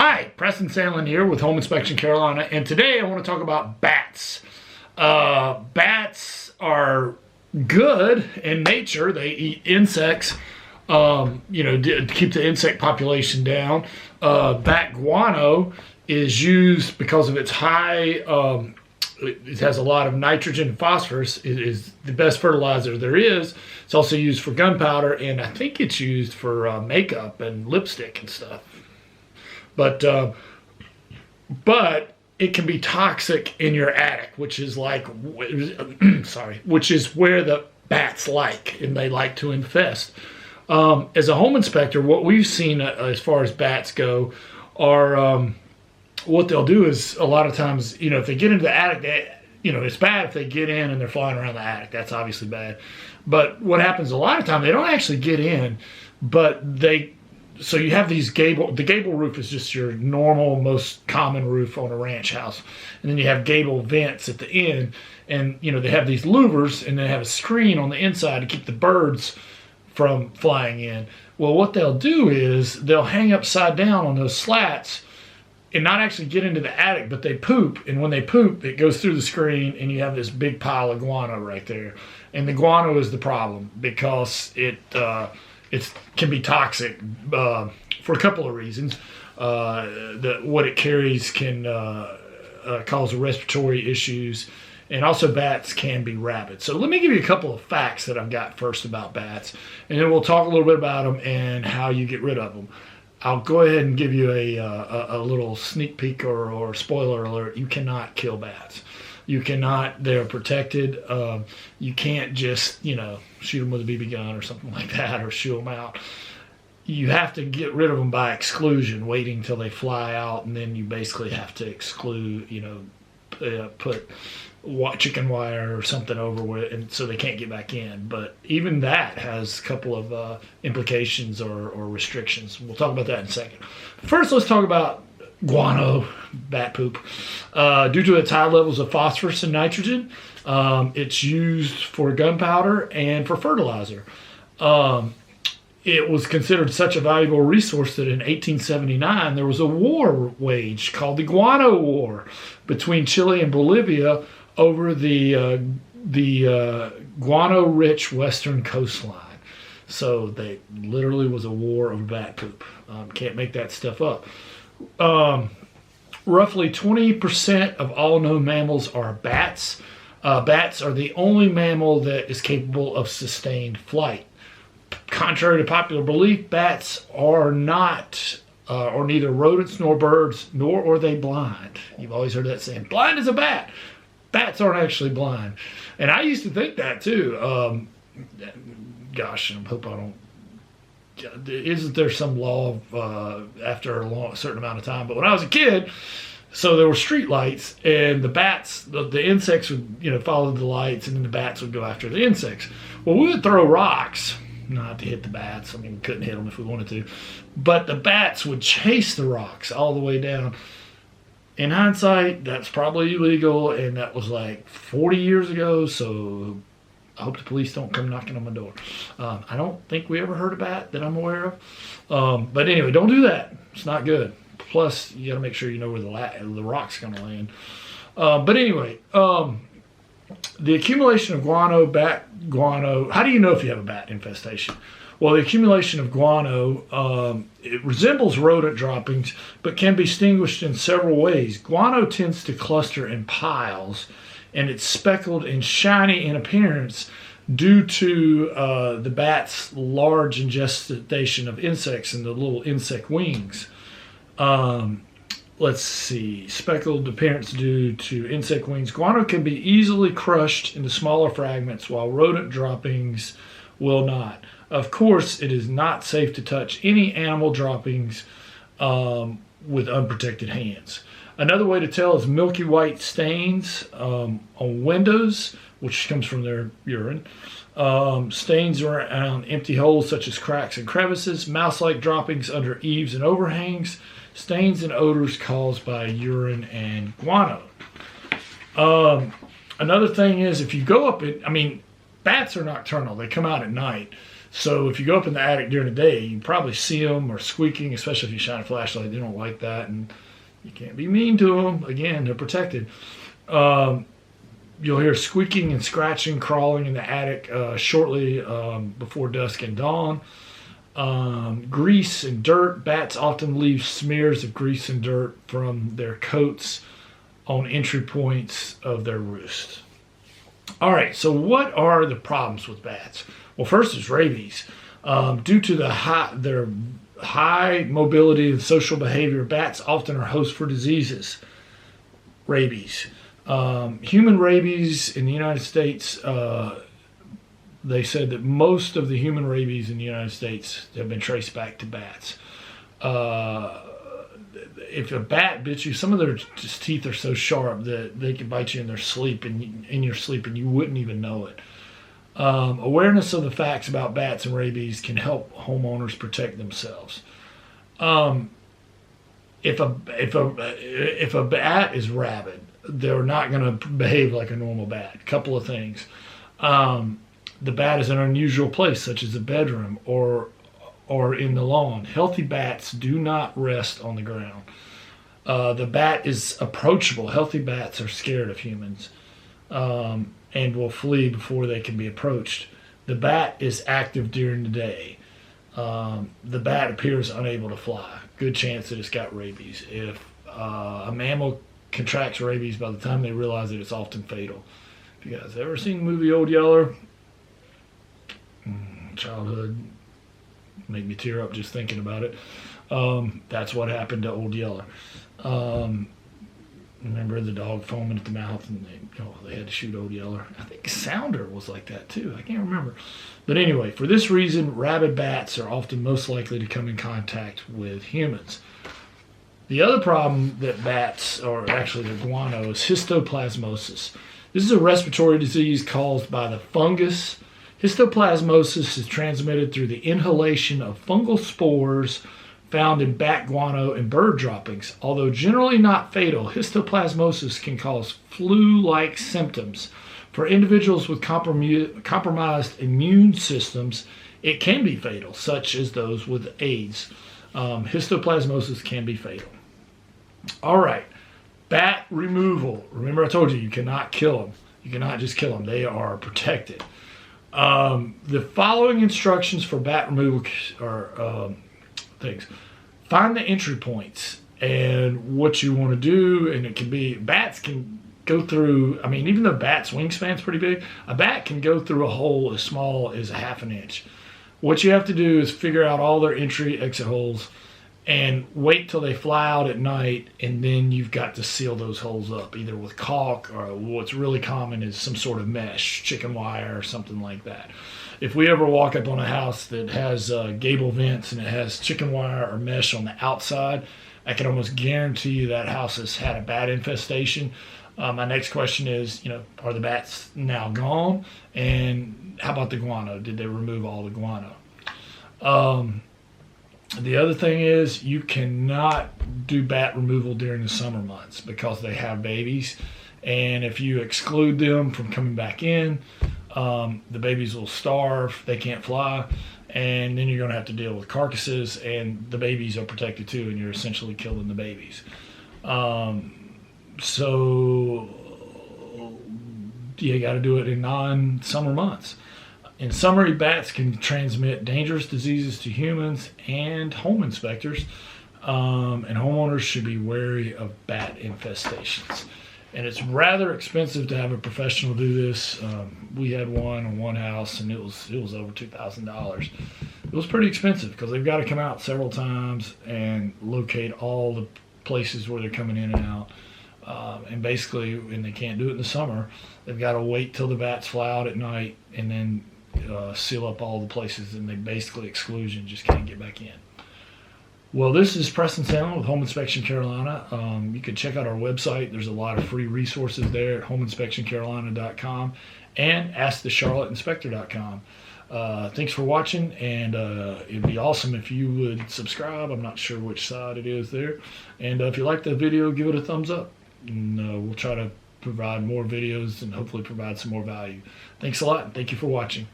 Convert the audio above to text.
Hi, Preston Sandlin here with Home Inspection Carolina, and today I want to talk about bats. Bats are good in nature. They eat insects, to keep the insect population down. Bat guano is used because of its high, it has a lot of nitrogen and phosphorus. It is the best fertilizer there is. It's also used for gunpowder, and I think it's used for makeup and lipstick and stuff. But it can be toxic in your attic, which is like, which is where the bats like, and they like to infest. As a home inspector, what we've seen as far as bats go are, what they'll do is a lot of times, if they get into the attic, it's bad if they get in and they're flying around the attic. That's obviously bad. But what happens a lot of time, they don't actually get in, but so you have these the gable roof is just your normal, most common roof on a ranch house. And then you have gable vents at the end. And, they have these louvers and they have a screen on the inside to keep the birds from flying in. Well, what they'll do is they'll hang upside down on those slats and not actually get into the attic, but they poop. And when they poop, it goes through the screen and you have this big pile of guano right there. And the guano is the problem because it can be toxic for a couple of reasons. What it carries can cause respiratory issues, and also bats can be rabid. So let me give you a couple of facts that I've got first about bats, and then we'll talk a little bit about them and how you get rid of them. I'll go ahead and give you a little sneak peek or spoiler alert. You cannot kill bats. You cannot. They're protected. You can't just, shoot them with a BB gun or something like that, or shoo them out. You have to get rid of them by exclusion, waiting until they fly out, and then you basically have to exclude, put chicken wire or something over it, and so they can't get back in. But even that has a couple of implications or restrictions. We'll talk about that in a second. First, let's talk about guano, bat poop. Due to its high levels of phosphorus and nitrogen, it's used for gunpowder and for fertilizer. It was considered such a valuable resource that in 1879 there was a war waged called the Guano War between Chile and Bolivia over the guano-rich western coastline. So they literally was a war of bat poop. Can't make that stuff up. Roughly 20% of all known mammals are bats. Bats are the only mammal that is capable of sustained flight. Contrary to popular belief, bats are not, or neither rodents nor birds, nor are they blind. You've always heard that saying, blind as a bat. Bats aren't actually blind. And I used to think that too. Gosh, I hope I don't. Isn't there some law after a certain amount of time? But when I was a kid, so there were street lights, and the bats, the insects would, follow the lights, and then the bats would go after the insects. Well, we would throw rocks, not to hit the bats. I mean, we couldn't hit them if we wanted to. But the bats would chase the rocks all the way down. In hindsight, that's probably illegal, and that was like 40 years ago, so I hope the police don't come knocking on my door. I don't think we ever heard a bat that I'm aware of. But anyway, don't do that. It's not good. Plus, you got to make sure you know where the rock's going to land. But anyway, the accumulation of bat guano, how do you know if you have a bat infestation? Well, the accumulation of guano, it resembles rodent droppings, but can be distinguished in several ways. Guano tends to cluster in piles, and it's speckled and shiny in appearance due to the bat's large ingestion of insects and the little insect wings. Let's see, speckled appearance due to insect wings. Guano can be easily crushed into smaller fragments, while rodent droppings will not. Of course, it is not safe to touch any animal droppings with unprotected hands. Another way to tell is milky white stains on windows, which comes from their urine. Stains around empty holes such as cracks and crevices, mouse-like droppings under eaves and overhangs, stains and odors caused by urine and guano. Another thing is if you go up, bats are nocturnal. They come out at night. So if you go up in the attic during the day, you probably see them or squeaking, especially if you shine a flashlight. They don't like that, and you can't be mean to them. Again, they're protected. You'll hear squeaking and scratching, crawling in the attic shortly before dusk and dawn. Grease and dirt. Bats often leave smears of grease and dirt from their coats on entry points of their roost. All right, so what are the problems with bats? Well, first is rabies. Due to their high mobility and social behavior, bats often are hosts for diseases. Rabies. Human rabies in the United States, they said that most of the human rabies in the United States have been traced back to bats. If a bat bit you, some of their teeth are so sharp that they can bite you in your sleep and you wouldn't even know it. Awareness of the facts about bats and rabies can help homeowners protect themselves. If a bat is rabid, they're not going to behave like a normal bat. A couple of things. The bat is in an unusual place, such as a bedroom or in the lawn. Healthy bats do not rest on the ground. The bat is approachable. Healthy bats are scared of humans and will flee before they can be approached. The bat is active during the day. The bat appears unable to fly. Good chance that it's got rabies. If a mammal contracts rabies, by the time they realize it, it's often fatal. If you guys ever seen the movie Old Yeller? Childhood. Make me tear up just thinking about it. That's what happened to Old Yeller. Remember the dog foaming at the mouth, and they had to shoot Old Yeller. I think Sounder was like that too. I can't remember. But anyway, for this reason, rabid bats are often most likely to come in contact with humans. The other problem that bats, or actually the guano, is histoplasmosis. This is a respiratory disease caused by the fungus. Histoplasmosis is transmitted through the inhalation of fungal spores found in bat guano and bird droppings. Although generally not fatal, histoplasmosis can cause flu-like symptoms. For individuals with compromised immune systems, it can be fatal, such as those with AIDS. Histoplasmosis can be fatal. All right, bat removal. Remember I told you, you cannot kill them. You cannot just kill them. They are protected. The following instructions for bat removal are things. Find the entry points and what you want to do, and it can be, bats can go through, even though bats' wingspan's pretty big, a bat can go through a hole as small as a half an inch. What you have to do is figure out all their entry, exit holes, and wait till they fly out at night, and then you've got to seal those holes up, either with caulk, or what's really common is some sort of mesh, chicken wire, or something like that. If we ever walk up on a house that has gable vents and it has chicken wire or mesh on the outside, I can almost guarantee you that house has had a bat infestation. My next question is, are the bats now gone? And how about the guano? Did they remove all the guano? The other thing is, you cannot do bat removal during the summer months because they have babies. And if you exclude them from coming back in, the babies will starve, they can't fly, and then you're going to have to deal with carcasses, and the babies are protected too, and you're essentially killing the babies. So you got to do it in non-summer months. In summary, bats can transmit dangerous diseases to humans and home inspectors, and homeowners should be wary of bat infestations. And it's rather expensive to have a professional do this. We had one on one house, and it was over $2,000. It was pretty expensive because they've got to come out several times and locate all the places where they're coming in and out. And basically, when they can't do it in the summer, they've got to wait till the bats fly out at night and then seal up all the places, and they basically exclusion, just can't get back in. Well, this is Preston Salem with Home Inspection Carolina. You can check out our website. There's a lot of free resources there at homeinspectioncarolina.com and askthecharlotteinspector.com. Thanks for watching, and it'd be awesome if you would subscribe. I'm not sure which side it is there. And if you like the video, give it a thumbs up. And we'll try to provide more videos and hopefully provide some more value. Thanks a lot, and thank you for watching.